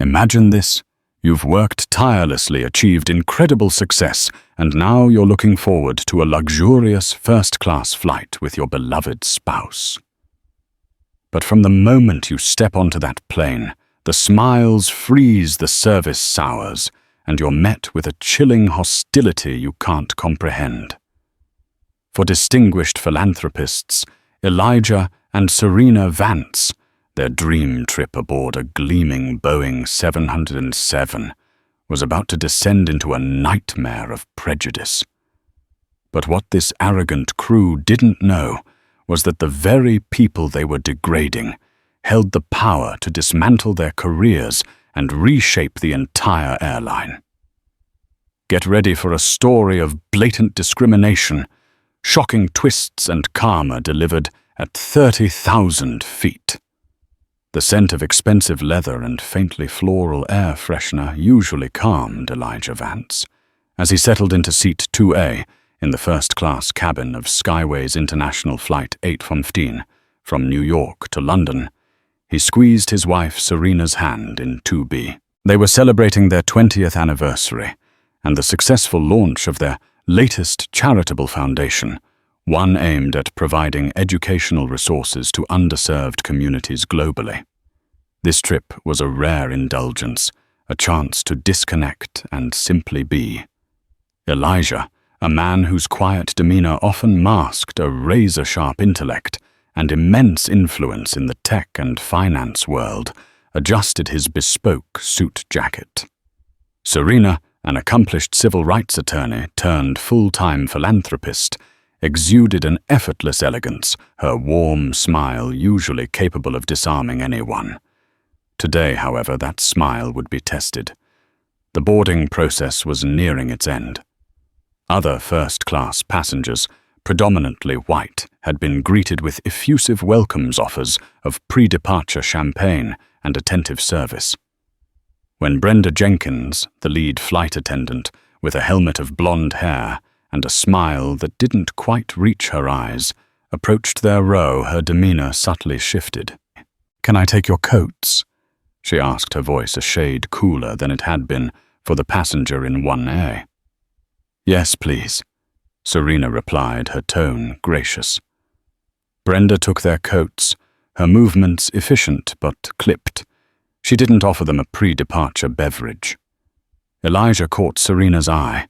Imagine this. You've worked tirelessly, achieved incredible success, and now you're looking forward to a luxurious first-class flight with your beloved spouse. But from the moment you step onto that plane, the smiles freeze, the service sours, and you're met with a chilling hostility you can't comprehend. For distinguished philanthropists, Elijah and Serena Vance, their dream trip aboard a gleaming Boeing 707 was about to descend into a nightmare of prejudice. But what this arrogant crew didn't know was that the very people they were degrading held the power to dismantle their careers and reshape the entire airline. Get ready for a story of blatant discrimination, shocking twists and karma delivered at 30,000 feet. The scent of expensive leather and faintly floral air freshener usually calmed Elijah Vance. As he settled into seat 2A in the first-class cabin of Skyways International Flight 815 from New York to London, he squeezed his wife Serena's hand in 2B. They were celebrating their 20th anniversary and the successful launch of their latest charitable foundation, one aimed at providing educational resources to underserved communities globally. This trip was a rare indulgence, a chance to disconnect and simply be. Elijah, a man whose quiet demeanor often masked a razor-sharp intellect and immense influence in the tech and finance world, adjusted his bespoke suit jacket. Serena, an accomplished civil rights attorney turned full-time philanthropist, exuded an effortless elegance, her warm smile usually capable of disarming anyone. Today, however, that smile would be tested. The boarding process was nearing its end. Other first-class passengers, predominantly white, had been greeted with effusive welcomes offers of pre-departure champagne and attentive service. When Brenda Jenkins, the lead flight attendant, with a helmet of blonde hair and a smile that didn't quite reach her eyes, approached their row, her demeanor subtly shifted. "Can I take your coats?" she asked, her voice a shade cooler than it had been for the passenger in 1A. "Yes, please," Serena replied, her tone gracious. Brenda took their coats, her movements efficient but clipped. She didn't offer them a pre-departure beverage. Elijah caught Serena's eye.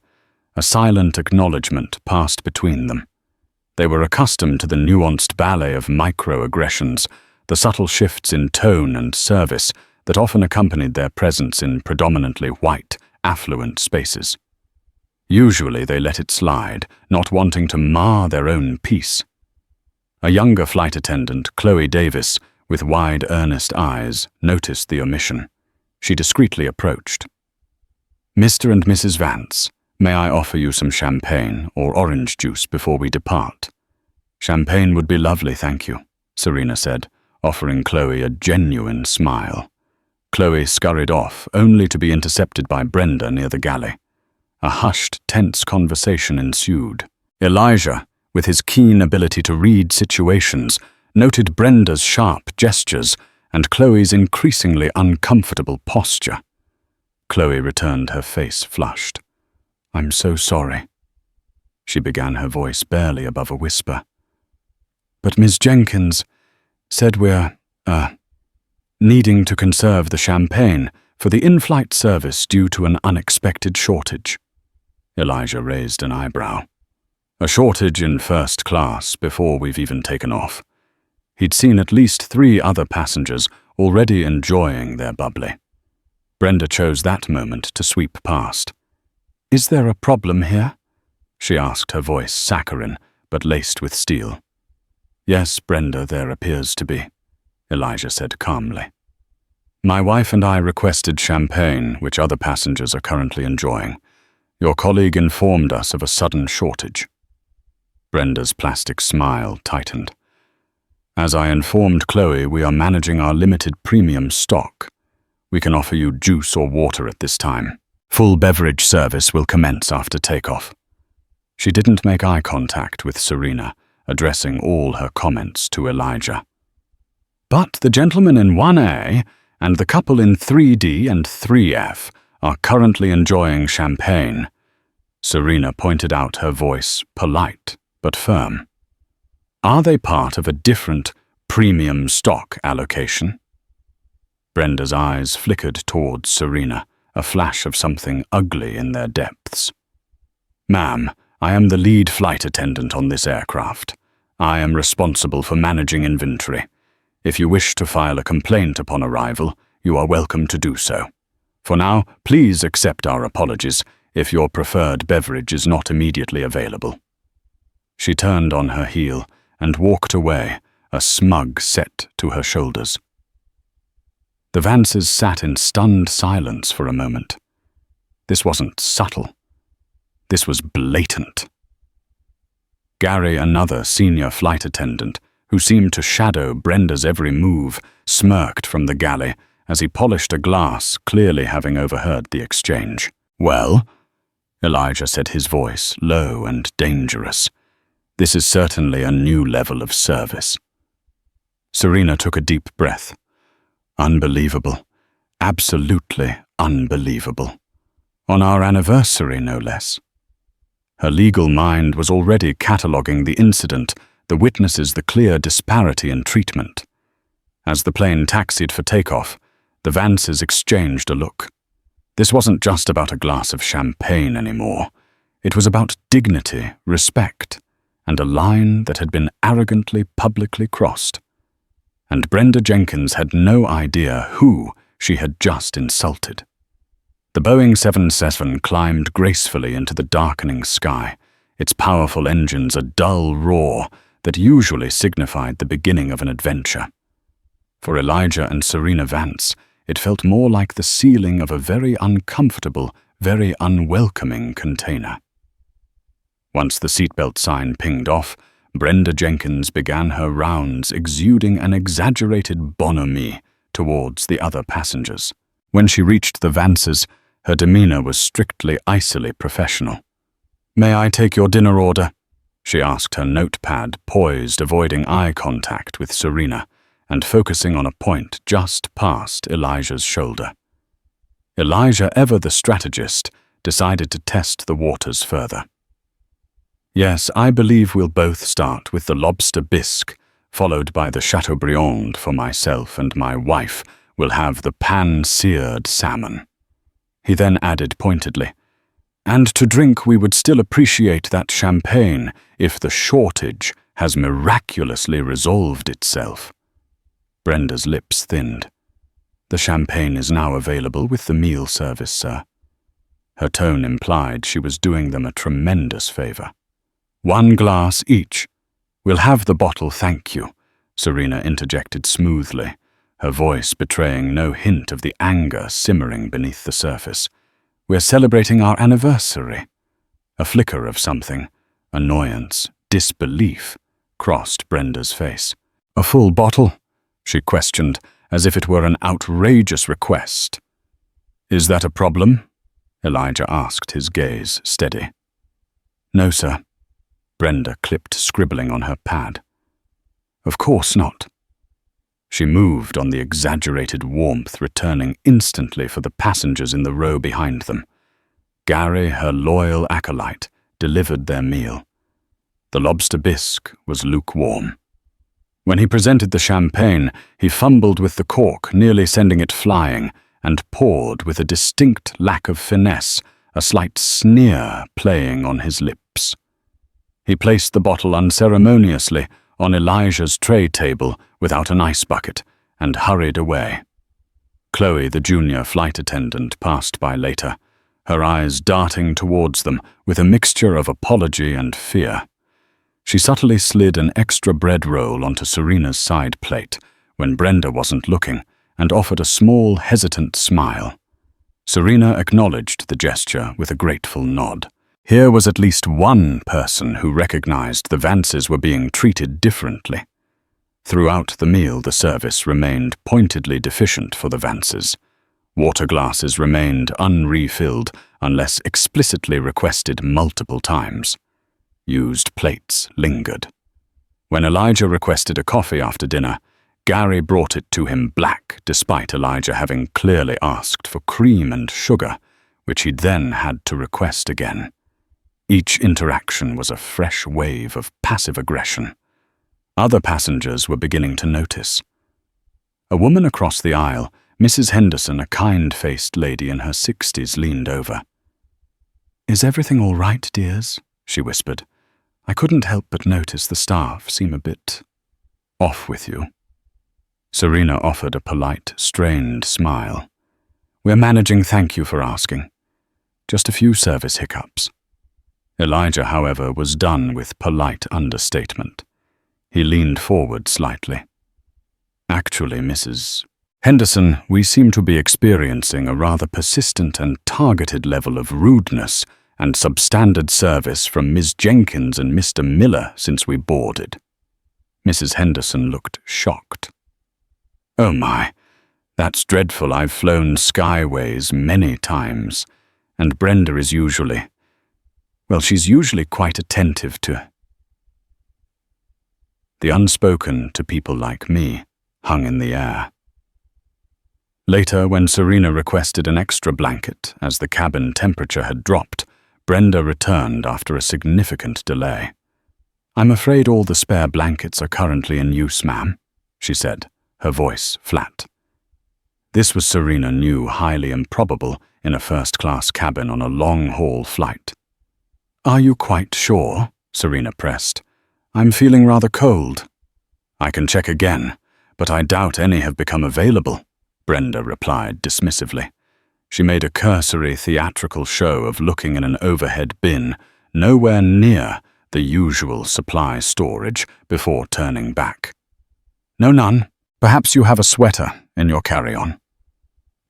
A silent acknowledgement passed between them. They were accustomed to the nuanced ballet of microaggressions, the subtle shifts in tone and service that often accompanied their presence in predominantly white, affluent spaces. Usually they let it slide, not wanting to mar their own peace. A younger flight attendant, Chloe Davis, with wide, earnest eyes, noticed the omission. She discreetly approached. "Mr. and Mrs. Vance, may I offer you some champagne or orange juice before we depart?" "Champagne would be lovely, thank you," Serena said, offering Chloe a genuine smile. Chloe scurried off, only to be intercepted by Brenda near the galley. A hushed, tense conversation ensued. Elijah, with his keen ability to read situations, noted Brenda's sharp gestures and Chloe's increasingly uncomfortable posture. Chloe returned, her face flushed. "I'm so sorry," she began, her voice barely above a whisper. "But Miss Jenkins said we're, needing to conserve the champagne for the in-flight service due to an unexpected shortage." Elijah raised an eyebrow. "A shortage in first class before we've even taken off." He'd seen at least 3 other passengers already enjoying their bubbly. Brenda chose that moment to sweep past. "Is there a problem here?" she asked, her voice saccharine but laced with steel. "Yes, Brenda, there appears to be," Elijah said calmly. "My wife and I requested champagne, which other passengers are currently enjoying. Your colleague informed us of a sudden shortage." Brenda's plastic smile tightened. "As I informed Chloe, we are managing our limited premium stock. We can offer you juice or water at this time. Full beverage service will commence after takeoff." She didn't make eye contact with Serena, addressing all her comments to Elijah. "But the gentleman in 1A," and the couple in 3D and 3F are currently enjoying champagne. Serena pointed out, her voice polite but firm. Are they part of a different premium stock allocation? Brenda's eyes flickered towards Serena, a flash of something ugly in their depths. Ma'am, I am the lead flight attendant on this aircraft. I am responsible for managing inventory. If you wish to file a complaint upon arrival, you are welcome to do so. For now, please accept our apologies if your preferred beverage is not immediately available. She turned on her heel and walked away, a smug set to her shoulders. The Vances sat in stunned silence for a moment. This wasn't subtle. This was blatant. Gary, another senior flight attendant, who seemed to shadow Brenda's every move, smirked from the galley as he polished a glass, clearly having overheard the exchange. "Well?" Elijah said, his voice low and dangerous. "This is certainly a new level of service." Serena took a deep breath. Unbelievable. Absolutely unbelievable. On our anniversary, no less. Her legal mind was already cataloguing the incident, the witnesses, the clear disparity in treatment. As the plane taxied for takeoff, the Vances exchanged a look. This wasn't just about a glass of champagne anymore. It was about dignity, respect, and a line that had been arrogantly publicly crossed. And Brenda Jenkins had no idea who she had just insulted. The Boeing 777 climbed gracefully into the darkening sky, its powerful engines a dull roar that usually signified the beginning of an adventure. For Elijah and Serena Vance, it felt more like the ceiling of a very uncomfortable, very unwelcoming container. Once the seatbelt sign pinged off, Brenda Jenkins began her rounds, exuding an exaggerated bonhomie towards the other passengers. When she reached the Vances, her demeanor was strictly icily professional. "May I take your dinner order?" she asked, her notepad poised, avoiding eye contact with Serena, and focusing on a point just past Elijah's shoulder. Elijah, ever the strategist, decided to test the waters further. "Yes, I believe we'll both start with the lobster bisque, followed by the Chateaubriand for myself, and my wife will have the pan-seared salmon." He then added pointedly, "And to drink we would still appreciate that champagne if the shortage has miraculously resolved itself." Brenda's lips thinned. "The champagne is now available with the meal service, sir." Her tone implied she was doing them a tremendous favor. "1 glass each." "We'll have the bottle, thank you," Serena interjected smoothly, her voice betraying no hint of the anger simmering beneath the surface. "We're celebrating our anniversary." A flicker of something, annoyance, disbelief, crossed Brenda's face. "A full bottle?" she questioned, as if it were an outrageous request. "Is that a problem?" Elijah asked, his gaze steady. "No, sir." Brenda clipped scribbling on her pad. "Of course not." She moved on the exaggerated warmth, returning instantly for the passengers in the row behind them. Gary, her loyal acolyte, delivered their meal. The lobster bisque was lukewarm. When he presented the champagne, he fumbled with the cork, nearly sending it flying, and poured with a distinct lack of finesse, a slight sneer playing on his lips. He placed the bottle unceremoniously on Elijah's tray table without an ice bucket, and hurried away. Chloe, the junior flight attendant, passed by later, her eyes darting towards them with a mixture of apology and fear. She subtly slid an extra bread roll onto Serena's side plate when Brenda wasn't looking, and offered a small, hesitant smile. Serena acknowledged the gesture with a grateful nod. Here was at least one person who recognized the Vances were being treated differently. Throughout the meal, the service remained pointedly deficient for the Vances. Water glasses remained unrefilled unless explicitly requested multiple times. Used plates lingered. When Elijah requested a coffee after dinner, Gary brought it to him black, despite Elijah having clearly asked for cream and sugar, which he'd then had to request again. Each interaction was a fresh wave of passive aggression. Other passengers were beginning to notice. A woman across the aisle, Mrs. Henderson, a kind-faced lady in her 60s, leaned over. "Is everything all right, dears?" she whispered. "I couldn't help but notice the staff seem a bit off with you." Serena offered a polite, strained smile. "We're managing, thank you for asking. Just a few service hiccups." Elijah, however, was done with polite understatement. He leaned forward slightly. "Actually, Mrs. Henderson, we seem to be experiencing a rather persistent and targeted level of rudeness and substandard service from Ms. Jenkins and Mr. Miller since we boarded." Mrs. Henderson looked shocked. "Oh my, that's dreadful. I've flown Skyways many times, and Brenda is usually, well, she's usually quite attentive to..." The unspoken to people like me hung in the air. Later, when Serena requested an extra blanket as the cabin temperature had dropped, Brenda returned after a significant delay. "I'm afraid all the spare blankets are currently in use, ma'am," she said, her voice flat. This was, Serena knew, highly improbable in a first-class cabin on a long-haul flight. "Are you quite sure?" Serena pressed. "I'm feeling rather cold." "I can check again, but I doubt any have become available," Brenda replied dismissively. She made a cursory theatrical show of looking in an overhead bin, nowhere near the usual supply storage, before turning back. "No, none. Perhaps you have a sweater in your carry-on."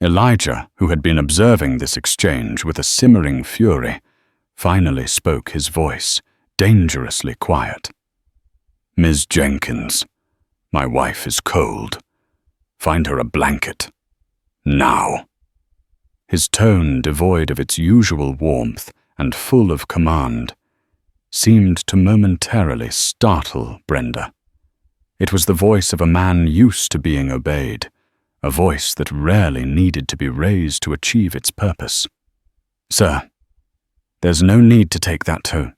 Elijah, who had been observing this exchange with a simmering fury, finally spoke, his voice dangerously quiet. "Ms. Jenkins, my wife is cold. Find her a blanket. Now." His tone, devoid of its usual warmth and full of command, seemed to momentarily startle Brenda. It was the voice of a man used to being obeyed, a voice that rarely needed to be raised to achieve its purpose. "Sir, there's no need to take that tone."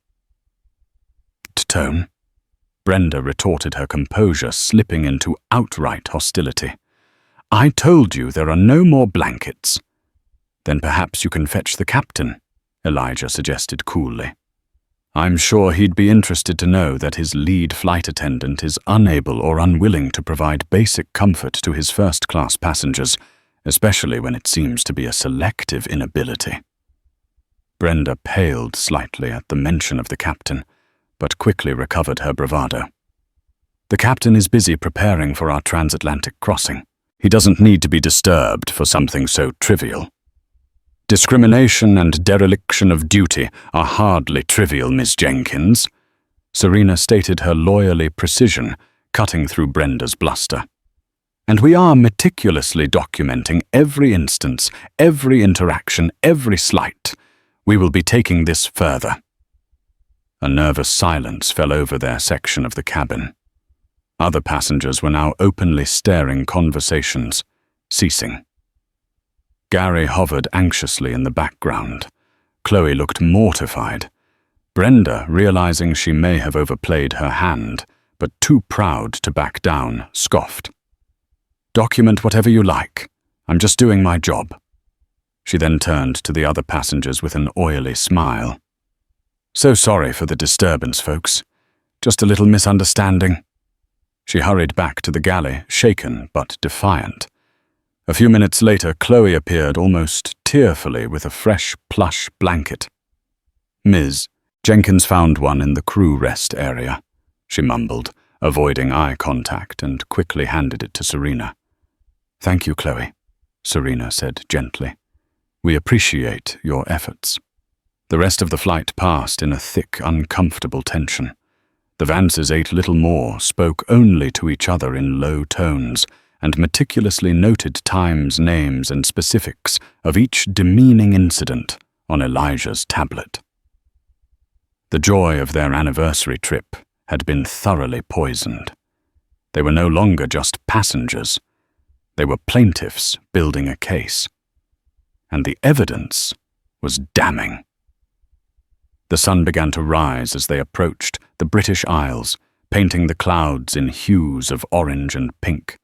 Brenda retorted, her composure slipping into outright hostility. "I told you there are no more blankets." "Then perhaps you can fetch the captain," Elijah suggested coolly. "I'm sure he'd be interested to know that his lead flight attendant is unable or unwilling to provide basic comfort to his first-class passengers, especially when it seems to be a selective inability." Brenda paled slightly at the mention of the captain, but quickly recovered her bravado. "The captain is busy preparing for our transatlantic crossing. He doesn't need to be disturbed for something so trivial." "Discrimination and dereliction of duty are hardly trivial, Miss Jenkins," Serena stated, her lawyerly precision cutting through Brenda's bluster. "And we are meticulously documenting every instance, every interaction, every slight. We will be taking this further." A nervous silence fell over their section of the cabin. Other passengers were now openly staring conversations, ceasing. Gary hovered anxiously in the background. Chloe looked mortified. Brenda, realizing she may have overplayed her hand, but too proud to back down, scoffed. "Document whatever you like. I'm just doing my job." She then turned to the other passengers with an oily smile. "So sorry for the disturbance, folks. Just a little misunderstanding." She hurried back to the galley, shaken but defiant. A few minutes later, Chloe appeared almost tearfully with a fresh plush blanket. "Ms. Jenkins found one in the crew rest area," she mumbled, avoiding eye contact, and quickly handed it to Serena. "Thank you, Chloe," Serena said gently. "We appreciate your efforts." The rest of the flight passed in a thick, uncomfortable tension. The Vances ate little more, spoke only to each other in low tones, and meticulously noted times, names, and specifics of each demeaning incident on Elijah's tablet. The joy of their anniversary trip had been thoroughly poisoned. They were no longer just passengers. They were plaintiffs building a case. And the evidence was damning. The sun began to rise as they approached the British Isles, painting the clouds in hues of orange and pink.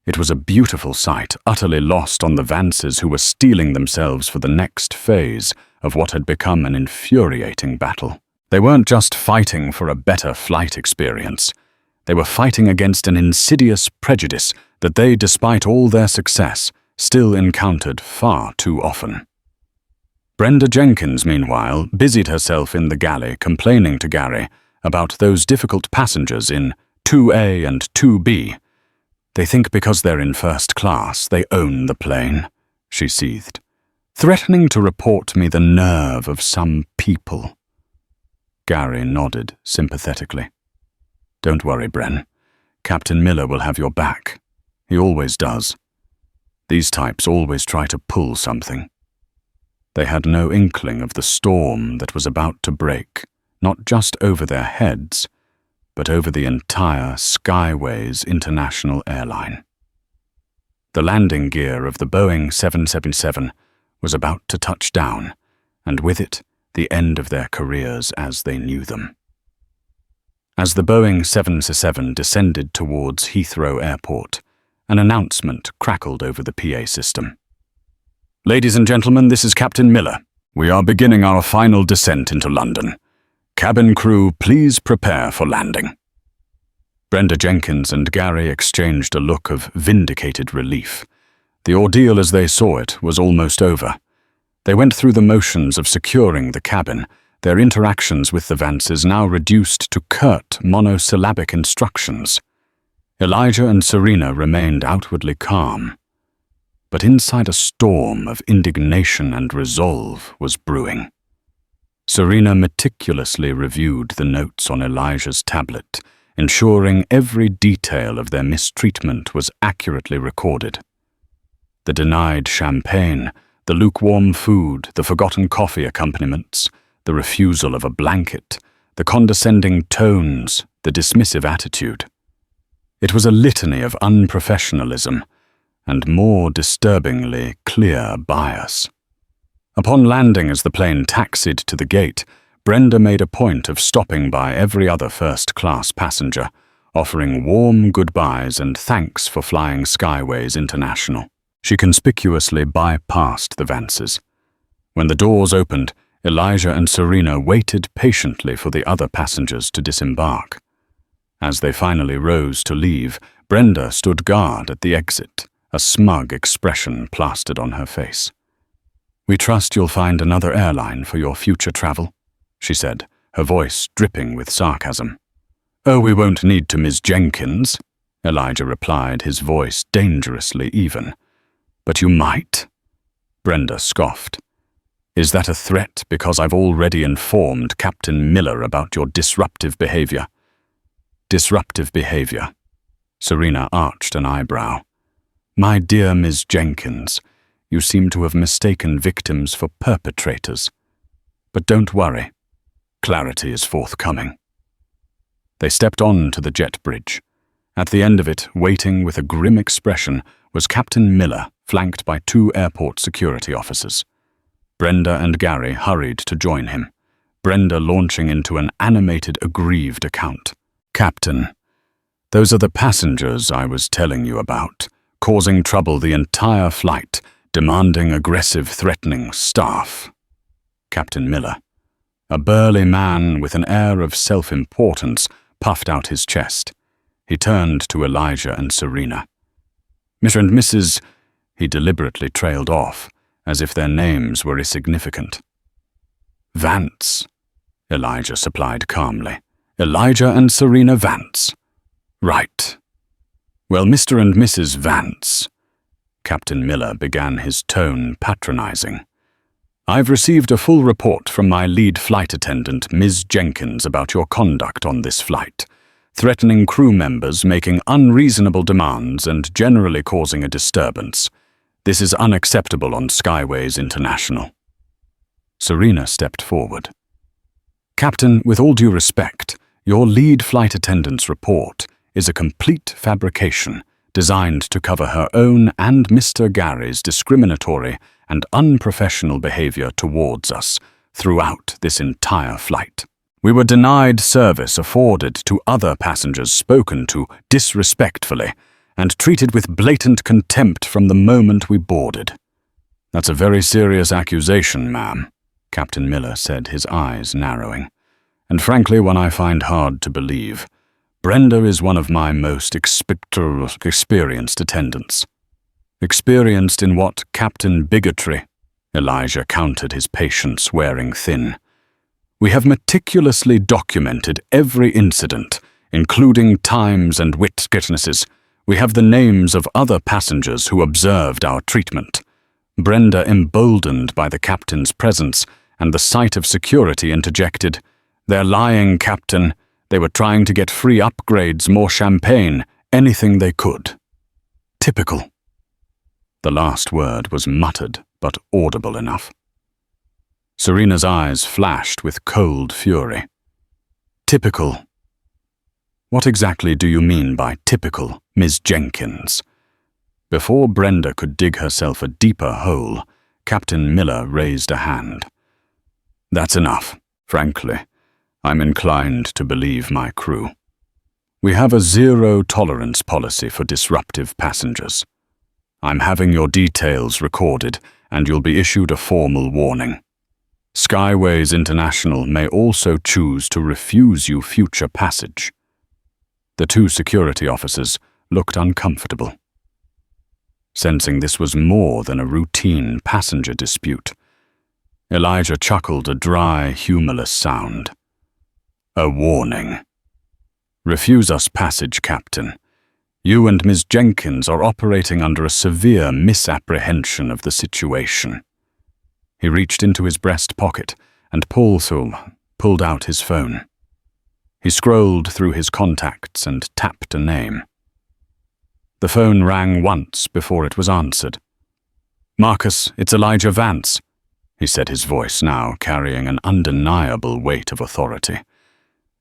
It was a beautiful sight, utterly lost on the Vances who were steeling themselves for the next phase of what had become an infuriating battle. They weren't just fighting for a better flight experience. They were fighting against an insidious prejudice that they, despite all their success, still encountered far too often. Brenda Jenkins, meanwhile, busied herself in the galley complaining to Gary about those difficult passengers in 2A and 2B. "They think because they're in first class, they own the plane," she seethed, "threatening to report me the nerve of some people." Gary nodded sympathetically. "Don't worry, Bren. Captain Miller will have your back. He always does. These types always try to pull something." They had no inkling of the storm that was about to break, not just over their heads, but over the entire Skyways International Airline. The landing gear of the Boeing 777 was about to touch down, and with it, the end of their careers as they knew them. As the Boeing 777 descended towards Heathrow Airport, an announcement crackled over the PA system. "Ladies and gentlemen, this is Captain Miller. We are beginning our final descent into London. Cabin crew, please prepare for landing." Brenda Jenkins and Gary exchanged a look of vindicated relief. The ordeal as they saw it was almost over. They went through the motions of securing the cabin, their interactions with the Vances now reduced to curt, monosyllabic instructions. Elijah and Serena remained outwardly calm. But inside a storm of indignation and resolve was brewing. Serena meticulously reviewed the notes on Elijah's tablet, ensuring every detail of their mistreatment was accurately recorded. The denied champagne, the lukewarm food, the forgotten coffee accompaniments, the refusal of a blanket, the condescending tones, the dismissive attitude. It was a litany of unprofessionalism, and more disturbingly clear bias. Upon landing as the plane taxied to the gate, Brenda made a point of stopping by every other first-class passenger, offering warm goodbyes and thanks for flying Skyways International. She conspicuously bypassed the Vances. When the doors opened, Elijah and Serena waited patiently for the other passengers to disembark. As they finally rose to leave, Brenda stood guard at the exit, a smug expression plastered on her face. "We trust you'll find another airline for your future travel," she said, her voice dripping with sarcasm. "Oh, we won't need to, Miss Jenkins," Elijah replied, his voice dangerously even. "But you might," Brenda scoffed. "Is that a threat because I've already informed Captain Miller about your disruptive behavior?" "Disruptive behavior?" Serena arched an eyebrow. "My dear Miss Jenkins, you seem to have mistaken victims for perpetrators. But don't worry, clarity is forthcoming." They stepped on to the jet bridge. At the end of it, waiting with a grim expression, was Captain Miller, flanked by 2 airport security officers. Brenda and Gary hurried to join him, Brenda launching into an animated, aggrieved account. "Captain, those are the passengers I was telling you about, causing trouble the entire flight, demanding aggressive, threatening staff." Captain Miller, a burly man with an air of self-importance, puffed out his chest. He turned to Elijah and Serena. "Mr. and Mrs." He deliberately trailed off, as if their names were insignificant. "Vance," Elijah supplied calmly. "Elijah and Serena Vance." "Right. Well, Mr. and Mrs. Vance," Captain Miller began, his tone patronizing. "I've received a full report from my lead flight attendant, Ms. Jenkins, about your conduct on this flight, threatening crew members, making unreasonable demands, and generally causing a disturbance. This is unacceptable on Skyways International." Serena stepped forward. "Captain, with all due respect, your lead flight attendant's report is a complete fabrication designed to cover her own and Mr. Gary's discriminatory and unprofessional behavior towards us throughout this entire flight. We were denied service afforded to other passengers spoken to disrespectfully and treated with blatant contempt from the moment we boarded. That's a very serious accusation, ma'am, Captain Miller said, his eyes narrowing. And frankly, one I find hard to believe. Brenda is one of my most experienced attendants. Experienced in what, Captain Bigotry? Elijah countered, his patience wearing thin. We have meticulously documented every incident, including times and witnesses. We have the names of other passengers who observed our treatment. Brenda, emboldened by the captain's presence and the sight of security, interjected, "They're lying, Captain. They were trying to get free upgrades, more champagne, anything they could." Typical. The last word was muttered, but audible enough. Serena's eyes flashed with cold fury. Typical. What exactly do you mean by typical, Miss Jenkins? Before Brenda could dig herself a deeper hole, Captain Miller raised a hand. That's enough, frankly. I'm inclined to believe my crew. We have a zero-tolerance policy for disruptive passengers. I'm having your details recorded, and you'll be issued a formal warning. Skyways International may also choose to refuse you future passage. The two security officers looked uncomfortable. Sensing this was more than a routine passenger dispute, Elijah chuckled a dry, humorless sound. A warning. Refuse us passage, Captain. You and Ms. Jenkins are operating under a severe misapprehension of the situation. He reached into his breast pocket and pulled out his phone. He scrolled through his contacts and tapped a name. The phone rang once before it was answered. "Marcus, it's Elijah Vance," he said, his voice now carrying an undeniable weight of authority.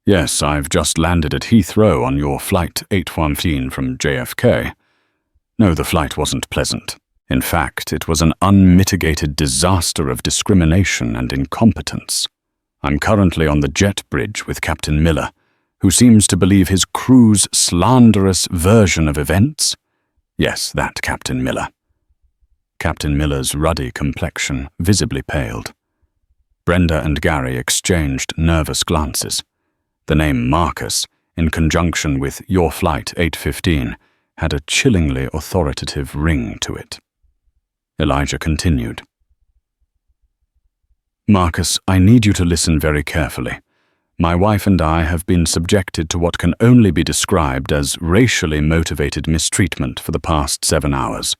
"Yes, I've just landed at Heathrow on your flight 815 from JFK. No, the flight wasn't pleasant. In fact, it was an unmitigated disaster of discrimination and incompetence. I'm currently on the jet bridge with Captain Miller, who seems to believe his crew's slanderous version of events. Yes, that Captain Miller." Captain Miller's ruddy complexion visibly paled. Brenda and Gary exchanged nervous glances. The name Marcus, in conjunction with your flight 815, had a chillingly authoritative ring to it. Elijah continued. "Marcus, I need you to listen very carefully. My wife and I have been subjected to what can only be described as racially motivated mistreatment for the past 7 hours.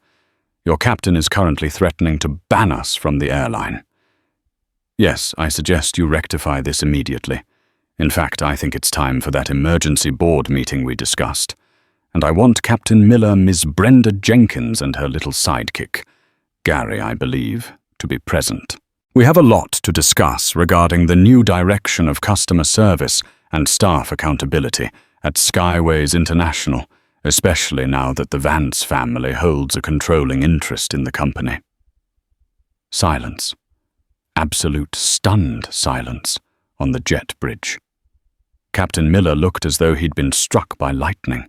Your captain is currently threatening to ban us from the airline. Yes, I suggest you rectify this immediately. In fact, I think it's time for that emergency board meeting we discussed. And I want Captain Miller, Miss Brenda Jenkins, and her little sidekick, Gary, I believe, to be present. We have a lot to discuss regarding the new direction of customer service and staff accountability at Skyways International, especially now that the Vance family holds a controlling interest in the company." Silence. Absolute stunned silence on the jet bridge. Captain Miller looked as though he'd been struck by lightning.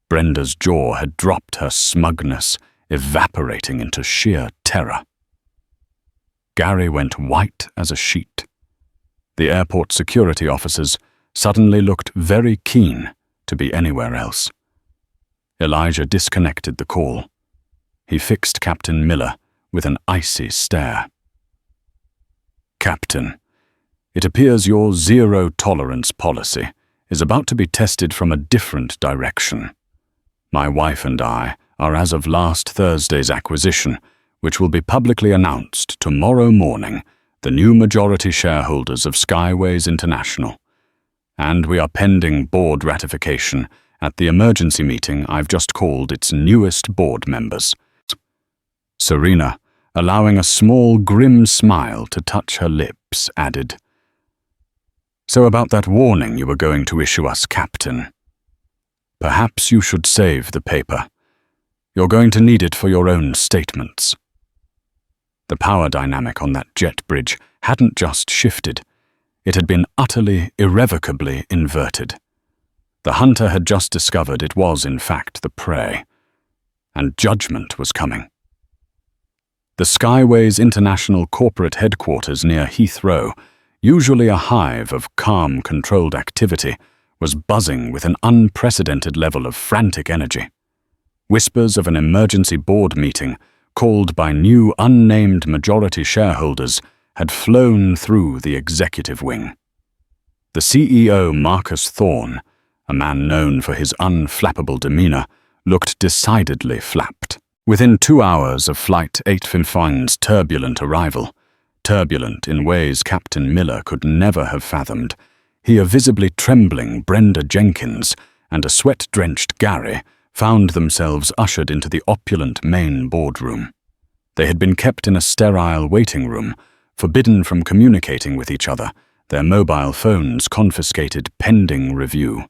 Brenda's jaw had dropped, her smugness evaporating into sheer terror. Gary went white as a sheet. The airport security officers suddenly looked very keen to be anywhere else. Elijah disconnected the call. He fixed Captain Miller with an icy stare. "Captain, it appears your zero-tolerance policy is about to be tested from a different direction. My wife and I are as of last Thursday's acquisition, which will be publicly announced tomorrow morning, the new majority shareholders of Skyways International. And we are pending board ratification at the emergency meeting I've just called its newest board members." Serena, allowing a small grim smile to touch her lips, added, "So about that warning you were going to issue us, Captain." Perhaps you should save the paper. You're going to need it for your own statements. The power dynamic on that jet bridge hadn't just shifted. It had been utterly, irrevocably inverted. The hunter had just discovered it was, in fact, the prey. And judgment was coming. The Skyways International corporate headquarters near Heathrow, usually a hive of calm, controlled activity, was buzzing with an unprecedented level of frantic energy. Whispers of an emergency board meeting, called by new unnamed majority shareholders, had flown through the executive wing. The CEO, Marcus Thorne, a man known for his unflappable demeanor, looked decidedly flapped. Within 2 hours of Flight 855's turbulent arrival, turbulent in ways Captain Miller could never have fathomed, he, a visibly trembling Brenda Jenkins and a sweat-drenched Gary found themselves ushered into the opulent main boardroom. They had been kept in a sterile waiting room, forbidden from communicating with each other, their mobile phones confiscated pending review.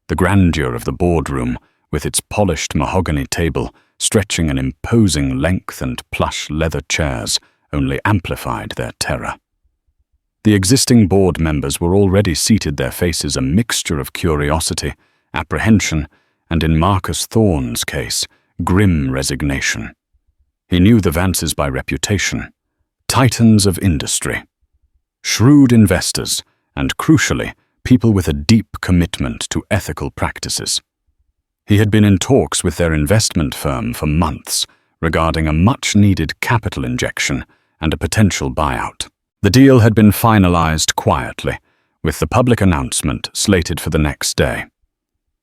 The grandeur of the boardroom, with its polished mahogany table stretching an imposing length and plush leather chairs, only amplified their terror. The existing board members were already seated, their faces a mixture of curiosity, apprehension, and in Marcus Thorne's case, grim resignation. He knew the Vances by reputation, titans of industry, shrewd investors, and crucially, people with a deep commitment to ethical practices. He had been in talks with their investment firm for months regarding a much-needed capital injection and a potential buyout. The deal had been finalized quietly, with the public announcement slated for the next day.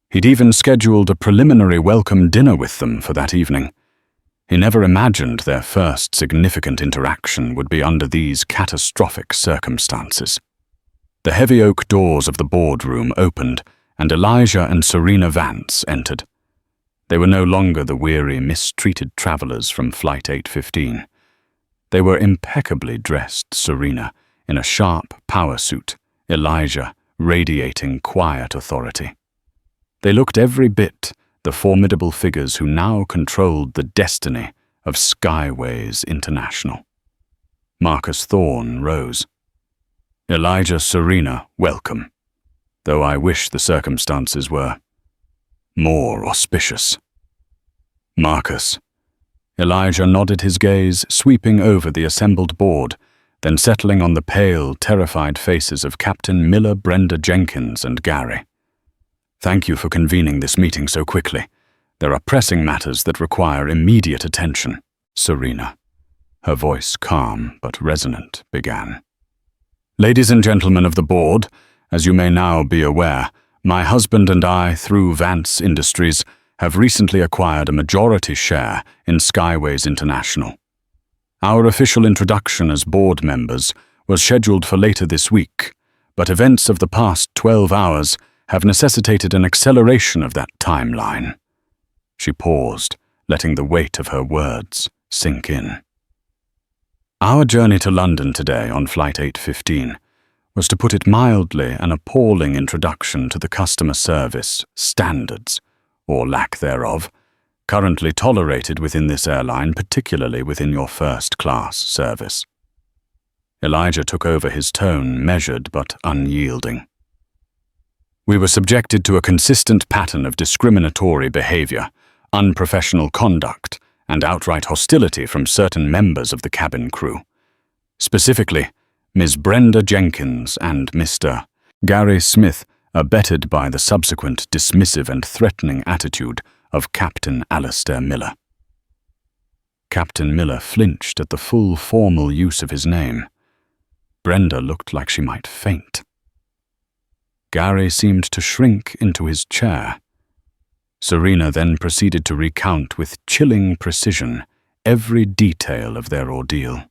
He'd even scheduled a preliminary welcome dinner with them for that evening. He never imagined their first significant interaction would be under these catastrophic circumstances. The heavy oak doors of the boardroom opened, and Elijah and Serena Vance entered. They were no longer the weary, mistreated travelers from Flight 815. They were impeccably dressed, Serena in a sharp power suit, Elijah radiating quiet authority. They looked every bit the formidable figures who now controlled the destiny of Skyways International. Marcus Thorne rose. Elijah, Serena, welcome, though I wish the circumstances were more auspicious. Marcus. Elijah nodded, his gaze sweeping over the assembled board, then settling on the pale, terrified faces of Captain Miller, Brenda Jenkins, and Gary. Thank you for convening this meeting so quickly. There are pressing matters that require immediate attention. Serena, her voice calm but resonant, began. Ladies and gentlemen of the board, as you may now be aware, my husband and I, through Vance Industries, have recently acquired a majority share in Skyways International. Our official introduction as board members was scheduled for later this week, but events of the past 12 hours have necessitated an acceleration of that timeline. She paused, letting the weight of her words sink in. Our journey to London today on Flight 815 was, to put it mildly, an appalling introduction to the customer service standards, or lack thereof, currently tolerated within this airline, particularly within your first-class service. Elijah took over, his tone measured but unyielding. We were subjected to a consistent pattern of discriminatory behavior, unprofessional conduct, and outright hostility from certain members of the cabin crew. Specifically, Ms. Brenda Jenkins and Mr. Gary Smith, abetted by the subsequent dismissive and threatening attitude of Captain Alistair Miller. Captain Miller flinched at the full formal use of his name. Brenda looked like she might faint. Gary seemed to shrink into his chair. Serena then proceeded to recount with chilling precision every detail of their ordeal.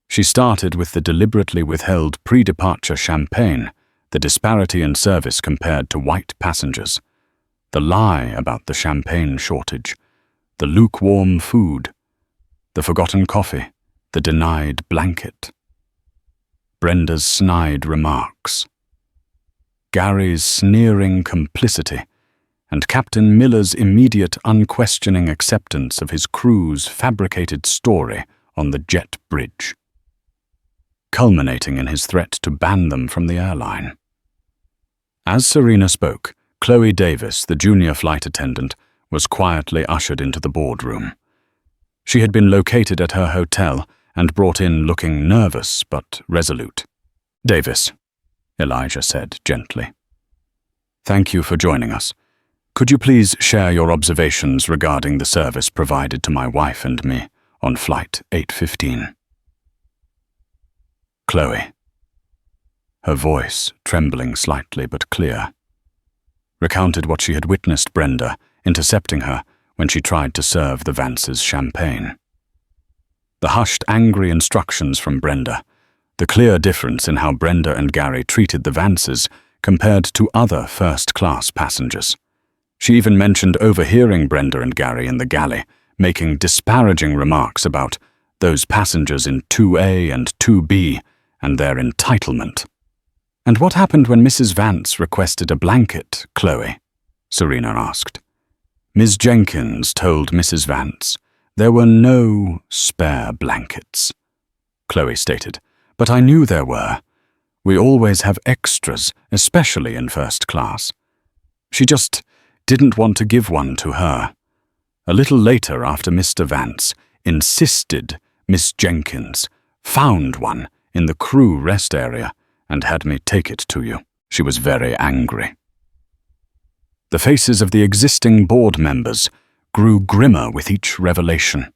She started with the deliberately withheld pre-departure champagne, the disparity in service compared to white passengers, the lie about the champagne shortage, the lukewarm food, the forgotten coffee, the denied blanket. Brenda's snide remarks, Gary's sneering complicity, and Captain Miller's immediate unquestioning acceptance of his crew's fabricated story on the jet bridge, culminating in his threat to ban them from the airline. As Serena spoke, Chloe Davis, the junior flight attendant, was quietly ushered into the boardroom. She had been located at her hotel and brought in looking nervous but resolute. "Davis," Elijah said gently, "thank you for joining us. Could you please share your observations regarding the service provided to my wife and me on Flight 815? Chloe, her voice trembling slightly but clear, recounted what she had witnessed Brenda intercepting her when she tried to serve the Vances champagne. The hushed, angry instructions from Brenda, the clear difference in how Brenda and Gary treated the Vances compared to other first-class passengers. She even mentioned overhearing Brenda and Gary in the galley making disparaging remarks about those passengers in 2A and 2B and their entitlement. "And what happened when Mrs. Vance requested a blanket, Chloe?" Serena asked. "Ms. Jenkins told Mrs. Vance there were no spare blankets," Chloe stated. "But I knew there were. We always have extras, especially in first class. She just didn't want to give one to her. A little later, after Mr. Vance insisted, Miss Jenkins found one in the crew rest area and had me take it to you. She was very angry." The faces of the existing board members grew grimmer with each revelation.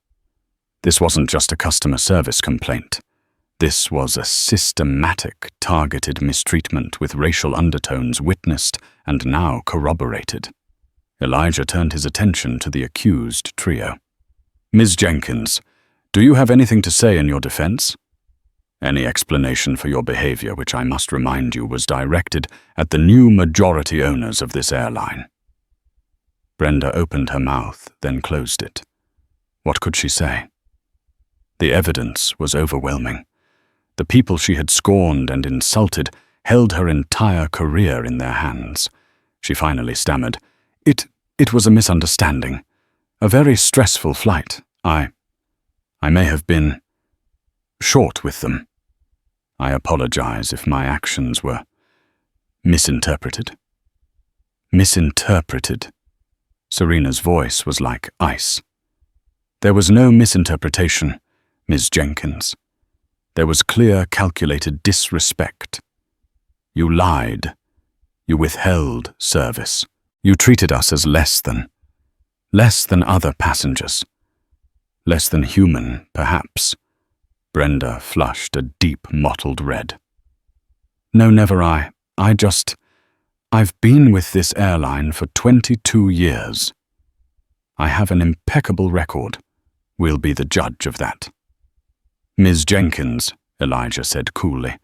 This wasn't just a customer service complaint. This was a systematic, targeted mistreatment with racial undertones witnessed and now corroborated. Elijah turned his attention to the accused trio. "Ms. Jenkins, do you have anything to say in your defense? Any explanation for your behavior, which I must remind you was directed at the new majority owners of this airline?" Brenda opened her mouth, then closed it. What could she say? The evidence was overwhelming. The people she had scorned and insulted held her entire career in their hands. She finally stammered, It was a misunderstanding. A very stressful flight. I may have been short with them. I apologize if my actions were misinterpreted." Misinterpreted. Serena's voice was like ice. "There was no misinterpretation, Ms. Jenkins. There was clear, calculated disrespect. You lied. You withheld service. You treated us as less than other passengers. Less than human, perhaps." Brenda flushed a deep, mottled red. "No, never I. I've been with this airline for 22 years. I have an impeccable record. We'll be the judge of that." "Ms. Jenkins," Elijah said coolly,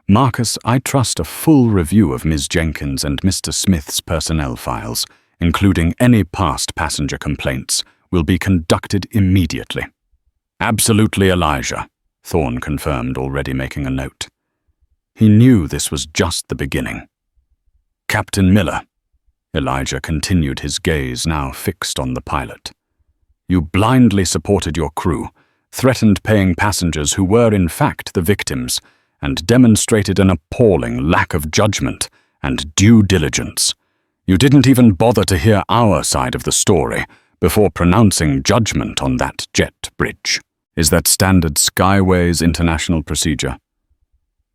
"Marcus, I trust a full review of Ms. Jenkins and Mr. Smith's personnel files, including any past passenger complaints, will be conducted immediately." "Absolutely, Elijah," Thorne confirmed, already making a note. He knew this was just the beginning. "Captain Miller," Elijah continued, his gaze now fixed on the pilot. "You blindly supported your crew, threatened paying passengers who were in fact the victims, and demonstrated an appalling lack of judgment and due diligence. You didn't even bother to hear our side of the story before pronouncing judgment on that jet bridge. Is that standard Skyways international procedure?"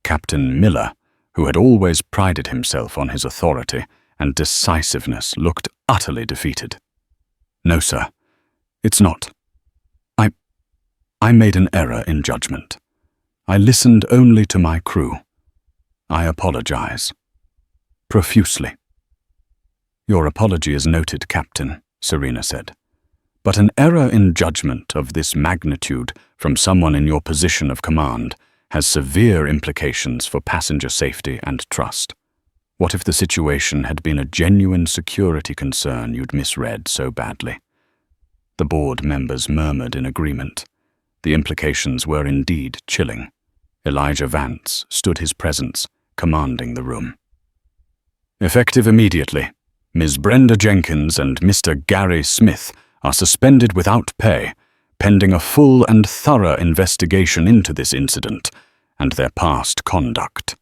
Captain Miller, who had always prided himself on his authority and decisiveness, looked utterly defeated. "No, sir, it's not. I made an error in judgment. I listened only to my crew. I apologize. Profusely." "Your apology is noted, Captain," Serena said. "But an error in judgment of this magnitude from someone in your position of command has severe implications for passenger safety and trust. What if the situation had been a genuine security concern you'd misread so badly?" The board members murmured in agreement. The implications were indeed chilling. Elijah Vance stood his presence, commanding the room. "Effective immediately, Ms. Brenda Jenkins and Mr. Gary Smith are suspended without pay, pending a full and thorough investigation into this incident and their past conduct.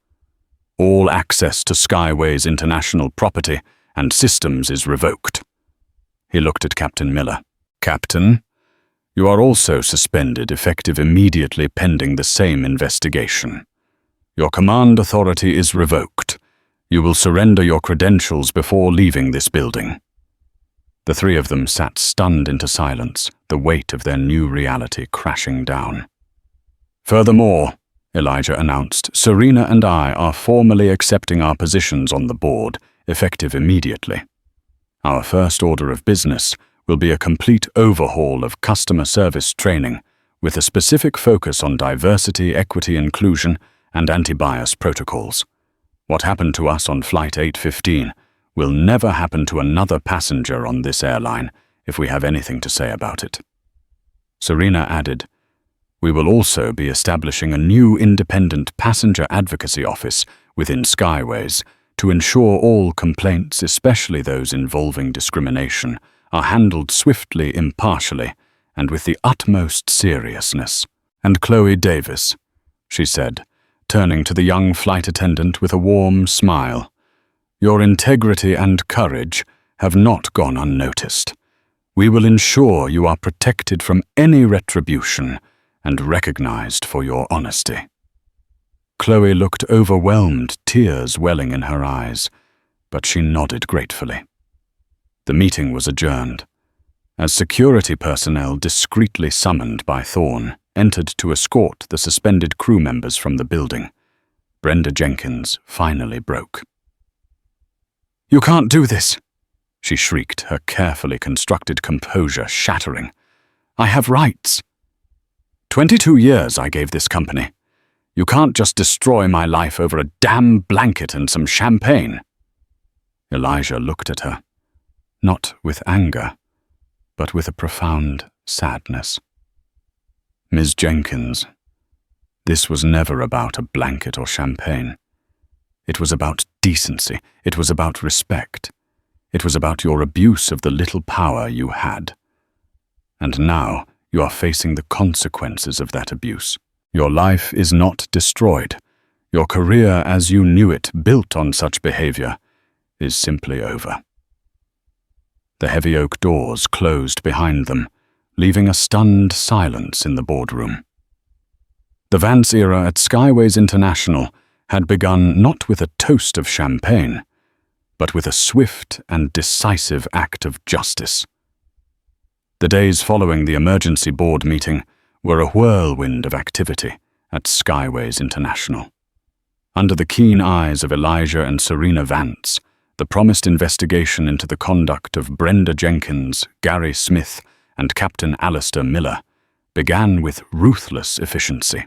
All access to Skyways International property and systems is revoked. He looked at Captain Miller. Captain, you are also suspended effective immediately pending the same investigation. Your command authority is revoked. You will surrender your credentials before leaving this building. The three of them sat stunned into silence, the weight of their new reality crashing down. Furthermore, Elijah announced, Serena and I are formally accepting our positions on the board, effective immediately. Our first order of business will be a complete overhaul of customer service training, with a specific focus on diversity, equity, inclusion, and anti-bias protocols. What happened to us on Flight 815 will never happen to another passenger on this airline if we have anything to say about it. Serena added, We will also be establishing a new independent passenger advocacy office within Skyways to ensure all complaints, especially those involving discrimination, are handled swiftly, impartially, and with the utmost seriousness. And Chloe Davis, she said, turning to the young flight attendant with a warm smile, your integrity and courage have not gone unnoticed. We will ensure you are protected from any retribution and recognized for your honesty. Chloe looked overwhelmed, tears welling in her eyes, but she nodded gratefully. The meeting was adjourned. As security personnel discreetly summoned by Thorne entered to escort the suspended crew members from the building, Brenda Jenkins finally broke. "You can't do this," she shrieked, her carefully constructed composure shattering. "I have rights. 22 years I gave this company. You can't just destroy my life over a damn blanket and some champagne." Elijah looked at her, not with anger, but with a profound sadness. "Ms. Jenkins, this was never about a blanket or champagne. It was about decency. It was about respect. It was about your abuse of the little power you had. And now you are facing the consequences of that abuse. Your life is not destroyed. Your career as you knew it, built on such behavior, is simply over." The heavy oak doors closed behind them, leaving a stunned silence in the boardroom. The Vance era at Skyways International had begun not with a toast of champagne, but with a swift and decisive act of justice. The days following the emergency board meeting were a whirlwind of activity at Skyways International. Under the keen eyes of Elijah and Serena Vance, the promised investigation into the conduct of Brenda Jenkins, Gary Smith, and Captain Alistair Miller began with ruthless efficiency.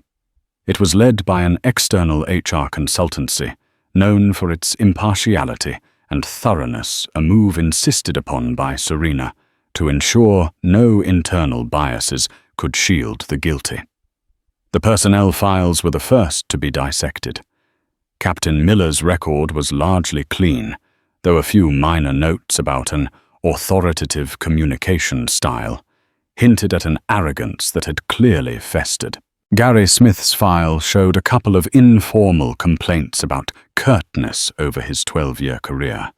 It was led by an external HR consultancy known for its impartiality and thoroughness, a move insisted upon by Serena to ensure no internal biases could shield the guilty. The personnel files were the first to be dissected. Captain Miller's record was largely clean, though a few minor notes about an authoritative communication style hinted at an arrogance that had clearly festered. Gary Smith's file showed a couple of informal complaints about curtness over his 12-year career,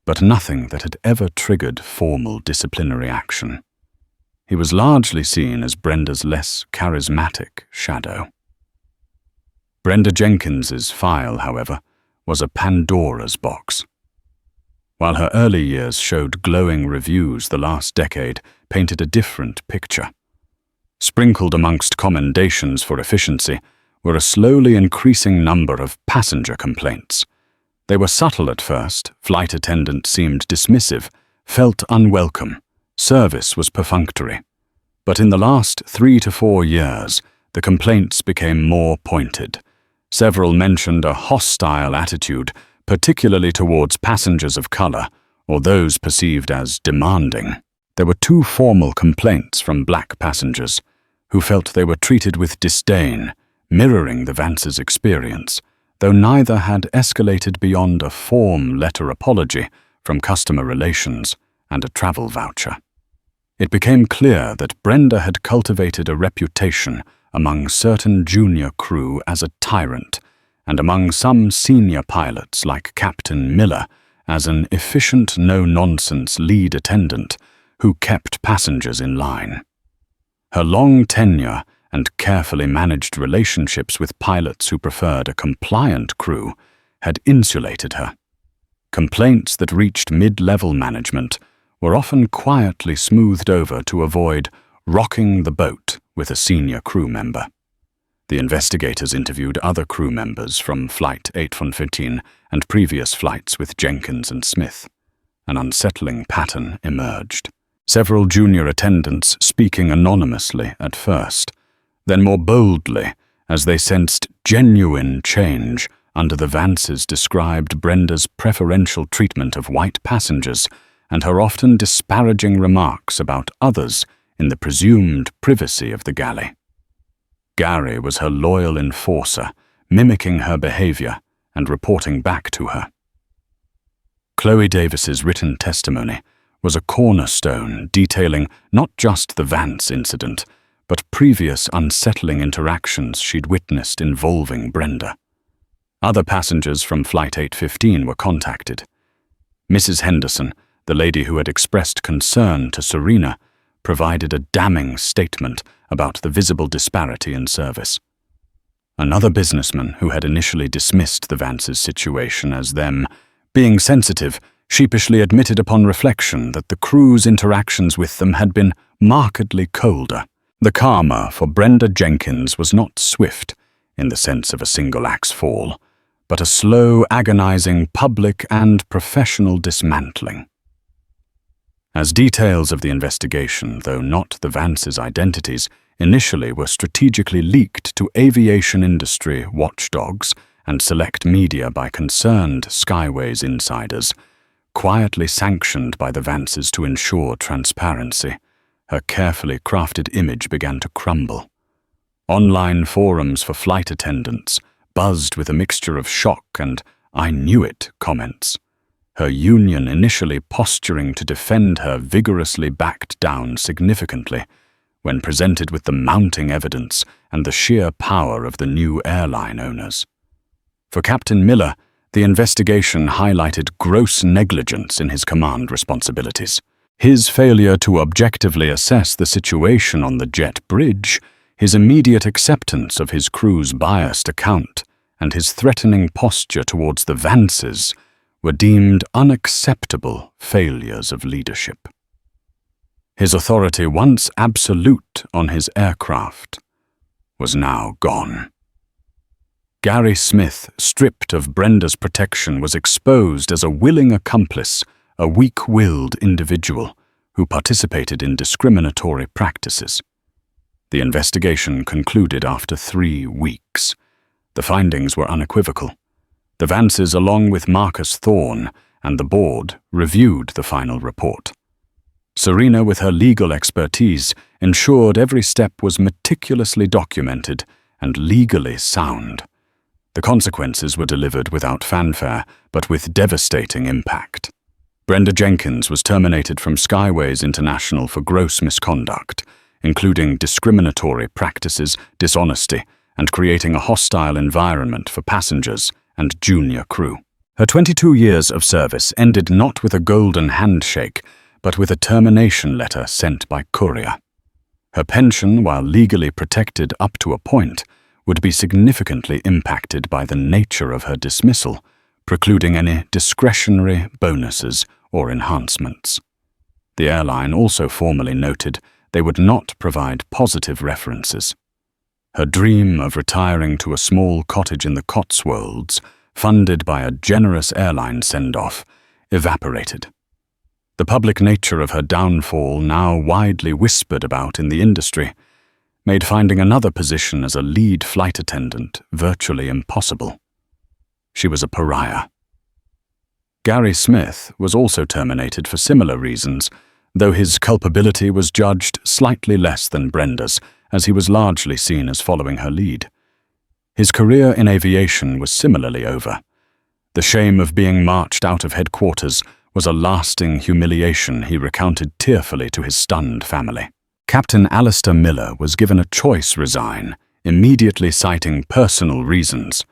but nothing that had ever triggered formal disciplinary action. He was largely seen as Brenda's less charismatic shadow. Brenda Jenkins's file, however, was a Pandora's box. While her early years showed glowing reviews, the last decade painted a different picture. Sprinkled amongst commendations for efficiency were a slowly increasing number of passenger complaints. They were subtle at first. Flight attendants seemed dismissive, felt unwelcome. Service was perfunctory. But in the last 3 to 4 years, the complaints became more pointed. Several mentioned a hostile attitude, particularly towards passengers of color or those perceived as demanding. There were 2 formal complaints from black passengers who felt they were treated with disdain, mirroring the Vance's experience, though neither had escalated beyond a form letter apology from customer relations and a travel voucher. It became clear that Brenda had cultivated a reputation among certain junior crew as a tyrant, and among some senior pilots like Captain Miller as an efficient, no-nonsense lead attendant who kept passengers in line. Her long tenure and carefully managed relationships with pilots who preferred a compliant crew had insulated her. Complaints that reached mid-level management were often quietly smoothed over to avoid rocking the boat with a senior crew member. The investigators interviewed other crew members from Flight 815 and previous flights with Jenkins and Smith. An unsettling pattern emerged. Several junior attendants speaking anonymously at first, then more boldly as they sensed genuine change under the Vances described Brenda's preferential treatment of white passengers and her often disparaging remarks about others in the presumed privacy of the galley. Gary was her loyal enforcer, mimicking her behavior and reporting back to her. Chloe Davis's written testimony was a cornerstone detailing not just the Vance incident, but previous unsettling interactions she'd witnessed involving Brenda. Other passengers from Flight 815 were contacted. Mrs. Henderson, the lady who had expressed concern to Serena, provided a damning statement about the visible disparity in service. Another businessman who had initially dismissed the Vances' situation as them being sensitive sheepishly admitted upon reflection that the crew's interactions with them had been markedly colder. The karma for Brenda Jenkins was not swift, in the sense of a single axe fall, but a slow, agonizing public and professional dismantling. As details of the investigation, though not the Vances' identities, initially were strategically leaked to aviation industry watchdogs and select media by concerned Skyways insiders, quietly sanctioned by the Vances to ensure transparency, her carefully crafted image began to crumble. Online forums for flight attendants buzzed with a mixture of shock and "I knew it" comments. Her union initially posturing to defend her vigorously backed down significantly when presented with the mounting evidence and the sheer power of the new airline owners. For Captain Miller, the investigation highlighted gross negligence in his command responsibilities. His failure to objectively assess the situation on the jet bridge, his immediate acceptance of his crew's biased account, and his threatening posture towards the Vances were deemed unacceptable failures of leadership. His authority, once absolute on his aircraft, was now gone. Gary Smith, stripped of Brenda's protection, was exposed as a willing accomplice, a weak-willed individual who participated in discriminatory practices. The investigation concluded after 3 weeks. The findings were unequivocal. The Vances, along with Marcus Thorne and the board, reviewed the final report. Serena, with her legal expertise, ensured every step was meticulously documented and legally sound. The consequences were delivered without fanfare, but with devastating impact. Brenda Jenkins was terminated from Skyways International for gross misconduct, including discriminatory practices, dishonesty, and creating a hostile environment for passengers and junior crew. Her 22 years of service ended not with a golden handshake, but with a termination letter sent by courier. Her pension, while legally protected up to a point, would be significantly impacted by the nature of her dismissal, precluding any discretionary bonuses or enhancements. The airline also formally noted they would not provide positive references. Her dream of retiring to a small cottage in the Cotswolds, funded by a generous airline send-off, evaporated. The public nature of her downfall, now widely whispered about in the industry, made finding another position as a lead flight attendant virtually impossible. She was a pariah. Gary Smith was also terminated for similar reasons, though his culpability was judged slightly less than Brenda's, as he was largely seen as following her lead. His career in aviation was similarly over. The shame of being marched out of headquarters was a lasting humiliation he recounted tearfully to his stunned family. Captain Alistair Miller was given a choice: resign, immediately citing personal reasons,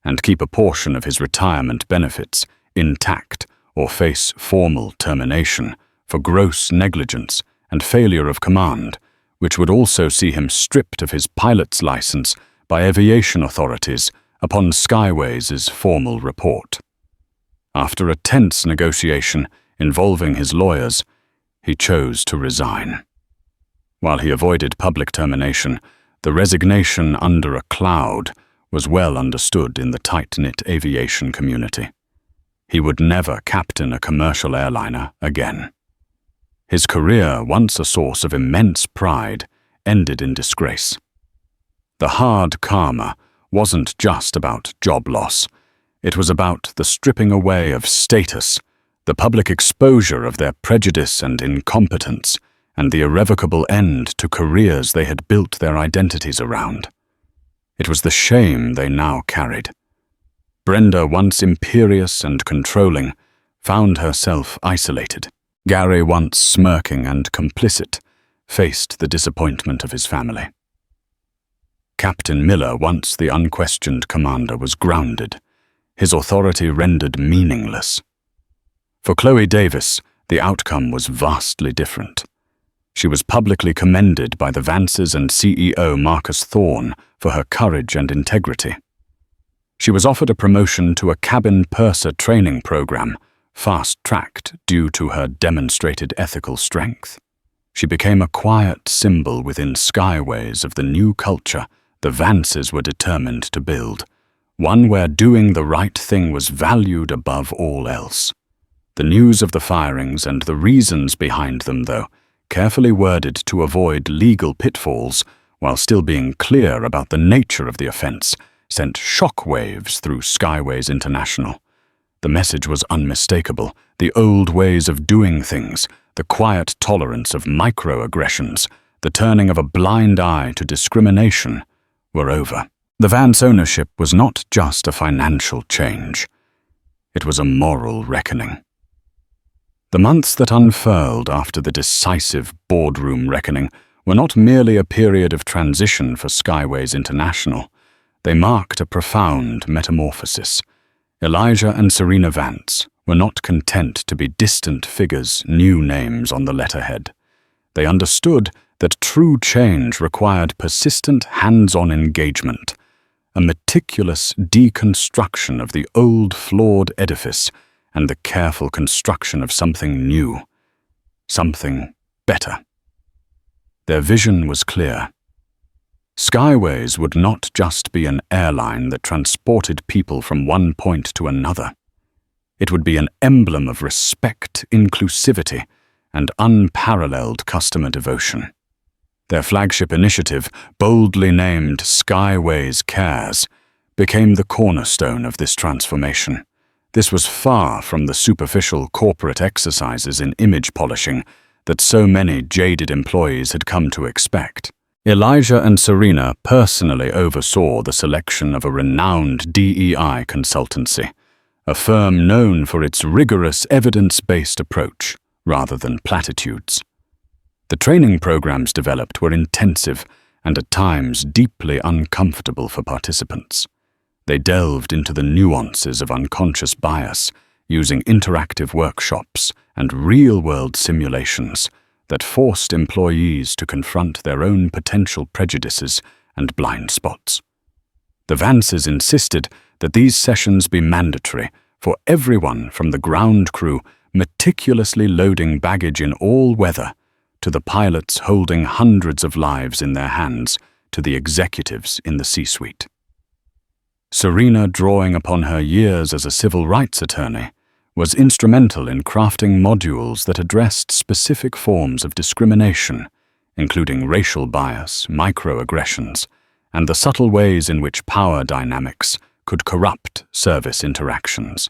and keep a portion of his retirement benefits intact, or face formal termination for gross negligence and failure of command, which would also see him stripped of his pilot's license by aviation authorities upon Skyways' formal report. After a tense negotiation involving his lawyers, he chose to resign. While he avoided public termination, the resignation under a cloud was well understood in the tight-knit aviation community. He would never captain a commercial airliner again. His career, once a source of immense pride, ended in disgrace. The hard karma wasn't just about job loss. It was about the stripping away of status, the public exposure of their prejudice and incompetence, and the irrevocable end to careers they had built their identities around. It was the shame they now carried. Brenda, once imperious and controlling, found herself isolated. Gary, once smirking and complicit, faced the disappointment of his family. Captain Miller, once the unquestioned commander, was grounded, his authority rendered meaningless. For Chloe Davis, the outcome was vastly different. She was publicly commended by the Vances and CEO Marcus Thorne for her courage and integrity. She was offered a promotion to a cabin purser training program, fast-tracked due to her demonstrated ethical strength. She became a quiet symbol within Skyways of the new culture the Vances were determined to build, one where doing the right thing was valued above all else. The news of the firings and the reasons behind them, though, carefully worded to avoid legal pitfalls while still being clear about the nature of the offense, sent shockwaves through Skyways International. The message was unmistakable: the old ways of doing things, the quiet tolerance of microaggressions, the turning of a blind eye to discrimination, were over. The Vance ownership was not just a financial change. It was a moral reckoning. The months that unfurled after the decisive boardroom reckoning were not merely a period of transition for Skyways International. They marked a profound metamorphosis. Elijah and Serena Vance were not content to be distant figures, new names on the letterhead. They understood that true change required persistent hands-on engagement, a meticulous deconstruction of the old flawed edifice and the careful construction of something new, something better. Their vision was clear. Skyways would not just be an airline that transported people from one point to another. It would be an emblem of respect, inclusivity, and unparalleled customer devotion. Their flagship initiative, boldly named Skyways Cares, became the cornerstone of this transformation. This was far from the superficial corporate exercises in image polishing that so many jaded employees had come to expect. Elijah and Serena personally oversaw the selection of a renowned DEI consultancy, a firm known for its rigorous evidence-based approach rather than platitudes. The training programs developed were intensive and at times deeply uncomfortable for participants. They delved into the nuances of unconscious bias, using interactive workshops and real-world simulations that forced employees to confront their own potential prejudices and blind spots. The Vances insisted that these sessions be mandatory for everyone, from the ground crew meticulously loading baggage in all weather, to the pilots holding hundreds of lives in their hands, to the executives in the C-suite. Serena, drawing upon her years as a civil rights attorney, was instrumental in crafting modules that addressed specific forms of discrimination, including racial bias, microaggressions, and the subtle ways in which power dynamics could corrupt service interactions.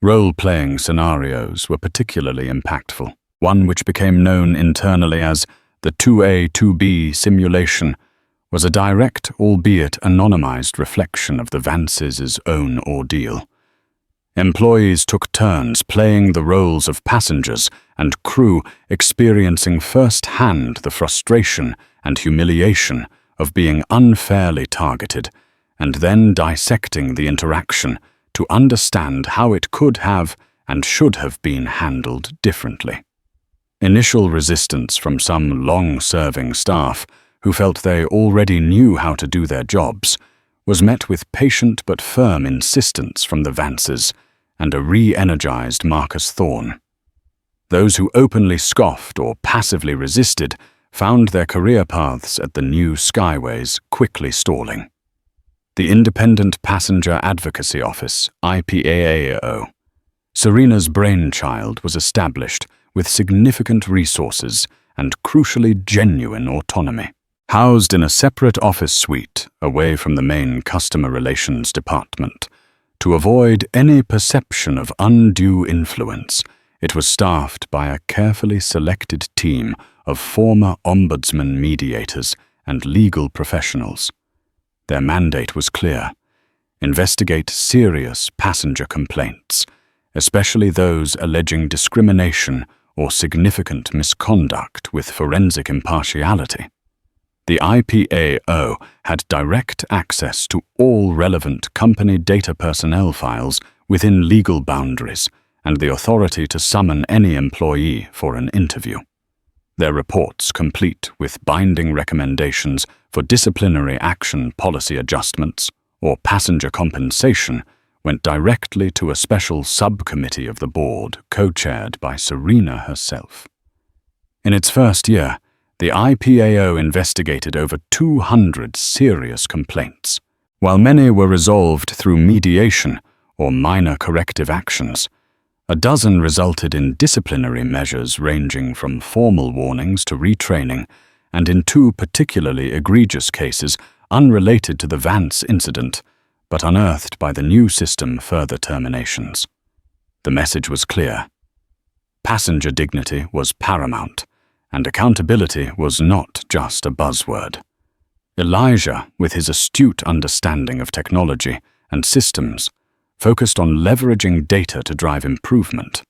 Role-playing scenarios were particularly impactful. One which became known internally as the 2A-2B simulation was a direct, albeit anonymized, reflection of the Vances' own ordeal. Employees took turns playing the roles of passengers and crew, experiencing firsthand the frustration and humiliation of being unfairly targeted, and then dissecting the interaction to understand how it could have and should have been handled differently. Initial resistance from some long-serving staff who felt they already knew how to do their jobs was met with patient but firm insistence from the Vances and a re-energized Marcus Thorne. Those who openly scoffed or passively resisted found their career paths at the new Skyways quickly stalling. The Independent Passenger Advocacy Office, IPAAO, Serena's brainchild, was established with significant resources and crucially genuine autonomy. Housed in a separate office suite away from the main customer relations department, to avoid any perception of undue influence, it was staffed by a carefully selected team of former ombudsman mediators and legal professionals. Their mandate was clear: investigate serious passenger complaints, especially those alleging discrimination or significant misconduct, with forensic impartiality. The IPAO had direct access to all relevant company data personnel files within legal boundaries and the authority to summon any employee for an interview. Their reports, complete with binding recommendations for disciplinary action policy adjustments or passenger compensation, went directly to a special subcommittee of the board co-chaired by Serena herself. In its first year, the IPAO investigated over 200 serious complaints. While many were resolved through mediation or minor corrective actions, a dozen resulted in disciplinary measures ranging from formal warnings to retraining, and in 2 particularly egregious cases unrelated to the Vance incident, but unearthed by the new system further terminations. The message was clear. Passenger dignity was paramount, and accountability was not just a buzzword. Elijah, with his astute understanding of technology and systems, focused on leveraging data to drive improvement.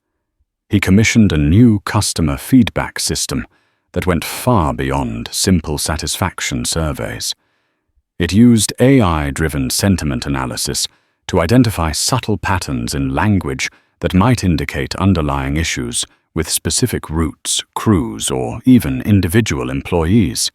He commissioned a new customer feedback system that went far beyond simple satisfaction surveys. It used AI-driven sentiment analysis to identify subtle patterns in language that might indicate underlying issues with specific routes, crews, or even individual employees.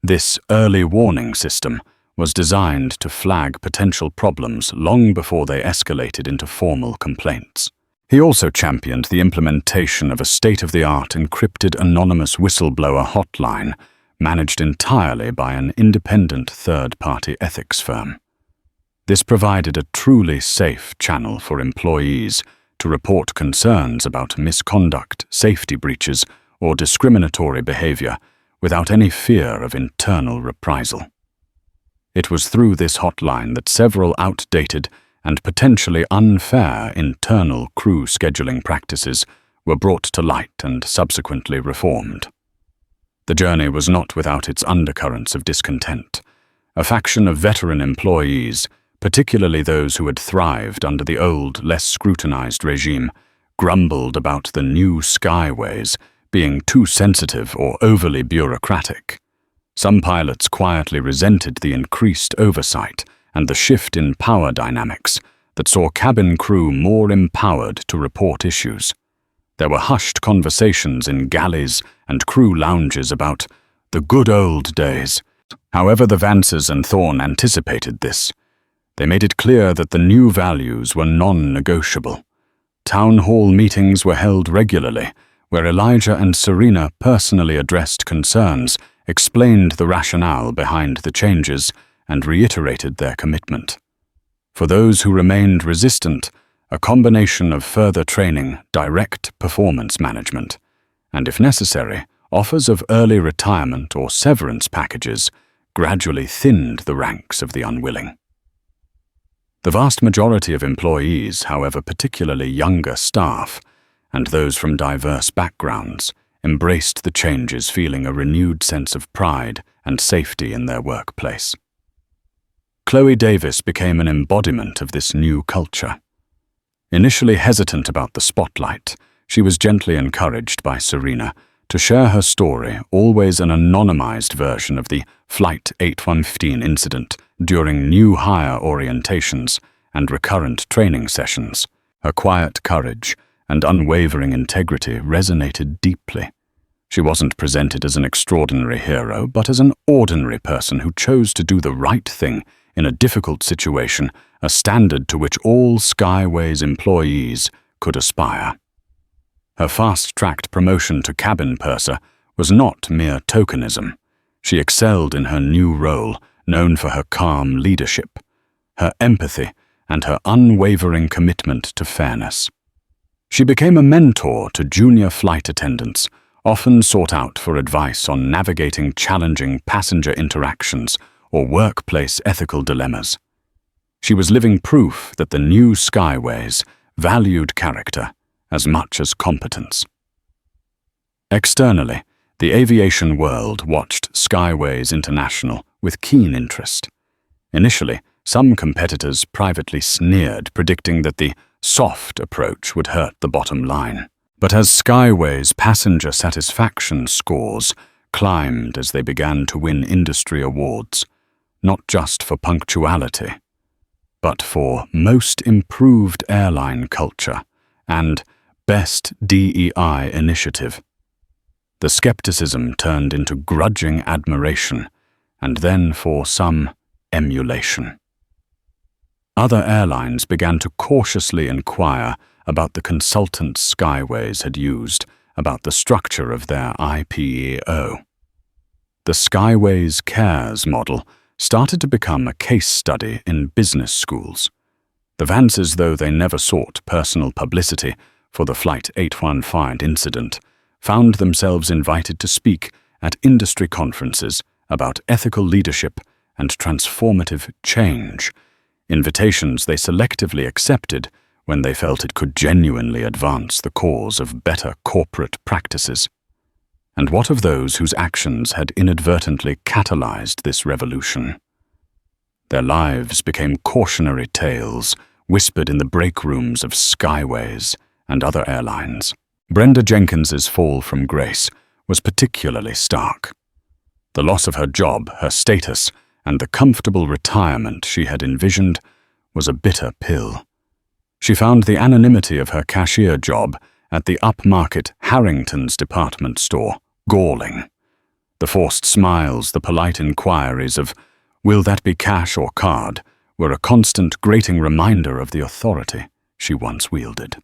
This early warning system was designed to flag potential problems long before they escalated into formal complaints. He also championed the implementation of a state-of-the-art encrypted anonymous whistleblower hotline managed entirely by an independent third-party ethics firm. This provided a truly safe channel for employees to report concerns about misconduct, safety breaches, or discriminatory behavior without any fear of internal reprisal. It was through this hotline that several outdated and potentially unfair internal crew scheduling practices were brought to light and subsequently reformed. The journey was not without its undercurrents of discontent. A faction of veteran employees, particularly those who had thrived under the old, less scrutinized regime, grumbled about the new Skyways being too sensitive or overly bureaucratic. Some pilots quietly resented the increased oversight and the shift in power dynamics that saw cabin crew more empowered to report issues. There were hushed conversations in galleys and crew lounges about the good old days. However, the Vances and Thorne anticipated this. They made it clear that the new values were non-negotiable. Town hall meetings were held regularly, where Elijah and Serena personally addressed concerns, explained the rationale behind the changes, and reiterated their commitment. For those who remained resistant, a combination of further training, direct performance management, and if necessary, offers of early retirement or severance packages gradually thinned the ranks of the unwilling. The vast majority of employees, however, particularly younger staff, and those from diverse backgrounds, embraced the changes, feeling a renewed sense of pride and safety in their workplace. Chloe Davis became an embodiment of this new culture. Initially hesitant about the spotlight, she was gently encouraged by Serena to share her story, always an anonymized version of the Flight 8115 incident during new hire orientations and recurrent training sessions. Her quiet courage and unwavering integrity resonated deeply. She wasn't presented as an extraordinary hero, but as an ordinary person who chose to do the right thing in a difficult situation, a standard to which all Skyways employees could aspire. Her fast-tracked promotion to cabin purser was not mere tokenism. She excelled in her new role, known for her calm leadership, her empathy, and her unwavering commitment to fairness. She became a mentor to junior flight attendants, often sought out for advice on navigating challenging passenger interactions or workplace ethical dilemmas. She was living proof that the new Skyways valued character as much as competence. Externally, the aviation world watched Skyways International with keen interest. Initially, some competitors privately sneered, predicting that the soft approach would hurt the bottom line. But as Skyways' passenger satisfaction scores climbed as they began to win industry awards, not just for punctuality, but for Most Improved Airline Culture and Best DEI Initiative, the skepticism turned into grudging admiration and then, for some, emulation. Other airlines began to cautiously inquire about the consultants Skyways had used, about the structure of their IPEO. The Skyways Cares model started to become a case study in business schools. The Vances, though they never sought personal publicity for the Flight 815 incident, found themselves invited to speak at industry conferences about ethical leadership and transformative change, invitations they selectively accepted when they felt it could genuinely advance the cause of better corporate practices. And what of those whose actions had inadvertently catalyzed this revolution? Their lives became cautionary tales whispered in the break rooms of Skyways and other airlines. Brenda Jenkins's fall from grace was particularly stark. The loss of her job, her status, and the comfortable retirement she had envisioned was a bitter pill. She found the anonymity of her cashier job at the upmarket Harrington's department store galling. The forced smiles, the polite inquiries of, "Will that be cash or card?" were a constant grating reminder of the authority she once wielded.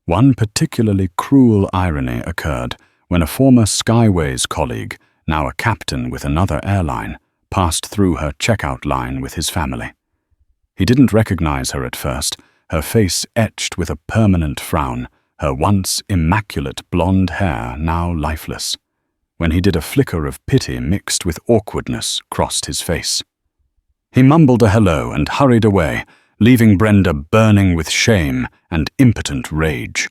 One particularly cruel irony occurred when a former Skyways colleague, now a captain with another airline, passed through her checkout line with his family. He didn't recognize her at first, her face etched with a permanent frown, her once immaculate blonde hair now lifeless. When he did, a flicker of pity mixed with awkwardness crossed his face. He mumbled a hello and hurried away, leaving Brenda burning with shame and impotent rage.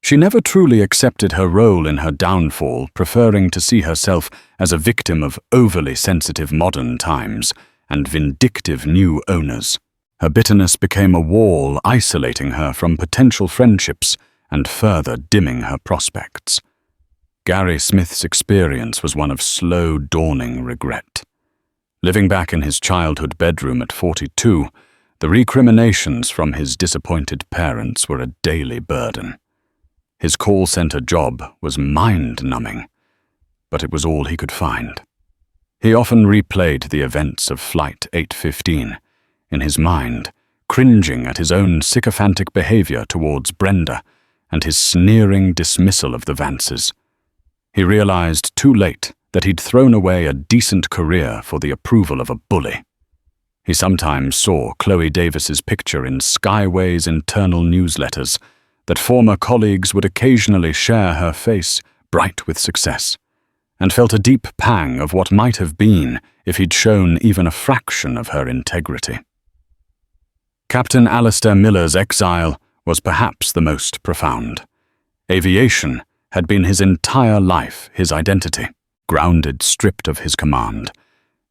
She never truly accepted her role in her downfall, preferring to see herself as a victim of overly sensitive modern times and vindictive new owners. Her bitterness became a wall isolating her from potential friendships and further dimming her prospects. Gary Smith's experience was one of slow dawning regret. Living back in his childhood bedroom at 42, the recriminations from his disappointed parents were a daily burden. His call center job was mind-numbing, but it was all he could find. He often replayed the events of Flight 815 in his mind, cringing at his own sycophantic behavior towards Brenda and his sneering dismissal of the Vances. He realized too late that he'd thrown away a decent career for the approval of a bully. He sometimes saw Chloe Davis's picture in Skyways' internal newsletters, that former colleagues would occasionally share her face bright with success, and felt a deep pang of what might have been if he'd shown even a fraction of her integrity. Captain Alistair Miller's exile was perhaps the most profound. Aviation had been his entire life, his identity. Grounded, stripped of his command,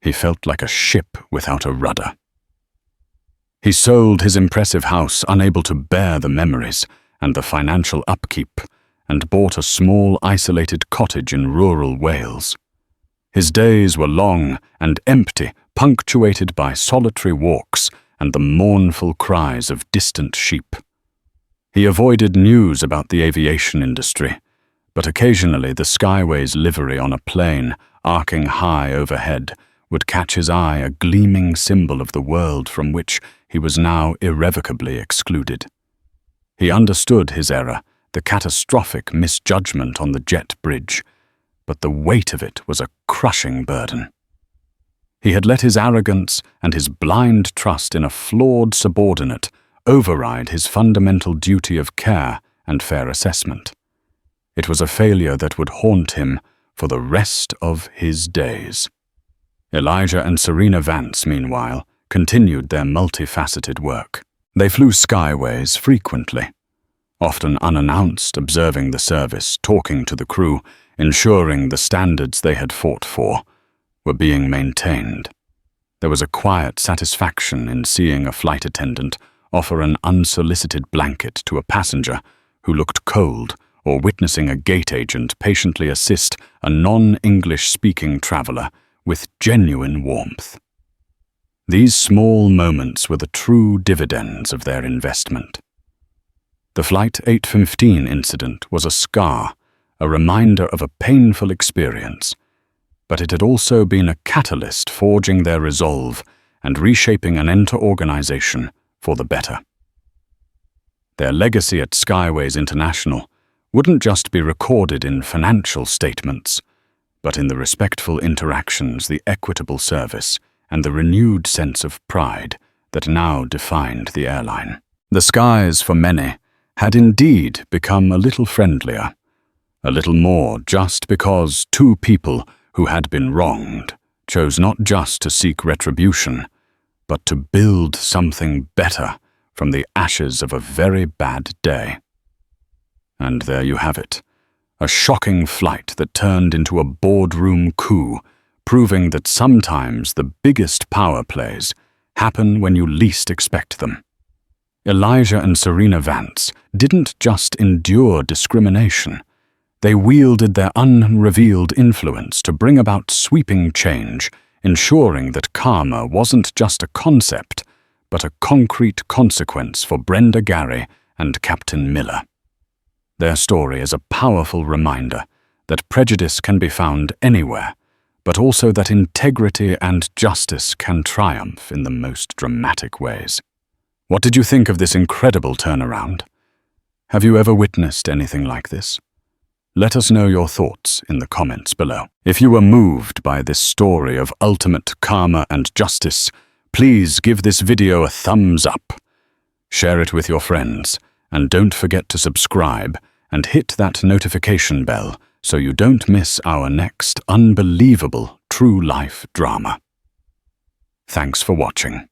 he felt like a ship without a rudder. He sold his impressive house, unable to bear the memories and the financial upkeep, and bought a small, isolated cottage in rural Wales. His days were long and empty, punctuated by solitary walks and the mournful cries of distant sheep. He avoided news about the aviation industry, but occasionally the Skyways livery on a plane, arcing high overhead, would catch his eye, a gleaming symbol of the world from which he was now irrevocably excluded. He understood his error, the catastrophic misjudgment on the jet bridge, but the weight of it was a crushing burden. He had let his arrogance and his blind trust in a flawed subordinate override his fundamental duty of care and fair assessment. It was a failure that would haunt him for the rest of his days. Elijah and Serena Vance, meanwhile, continued their multifaceted work. They flew Skyways frequently, often unannounced, observing the service, talking to the crew, ensuring the standards they had fought for were being maintained. There was a quiet satisfaction in seeing a flight attendant offer an unsolicited blanket to a passenger who looked cold, or witnessing a gate agent patiently assist a non-English-speaking traveler with genuine warmth. These small moments were the true dividends of their investment. The Flight 815 incident was a scar, a reminder of a painful experience, but it had also been a catalyst forging their resolve and reshaping an entire organization for the better. Their legacy at Skyways International wouldn't just be recorded in financial statements, but in the respectful interactions, the equitable service, and the renewed sense of pride that now defined the airline. The skies, for many, had indeed become a little friendlier, a little more, just because two people who had been wronged chose not just to seek retribution, but to build something better from the ashes of a very bad day. And there you have it, a shocking flight that turned into a boardroom coup, proving that sometimes the biggest power plays happen when you least expect them. Elijah and Serena Vance didn't just endure discrimination. They wielded their unrevealed influence to bring about sweeping change, ensuring that karma wasn't just a concept, but a concrete consequence for Brenda Gary and Captain Miller. Their story is a powerful reminder that prejudice can be found anywhere, but also that integrity and justice can triumph in the most dramatic ways. What did you think of this incredible turnaround? Have you ever witnessed anything like this? Let us know your thoughts in the comments below. If you were moved by this story of ultimate karma and justice, please give this video a thumbs up. Share it with your friends, and don't forget to subscribe and hit that notification bell so you don't miss our next unbelievable true-life drama. Thanks for watching.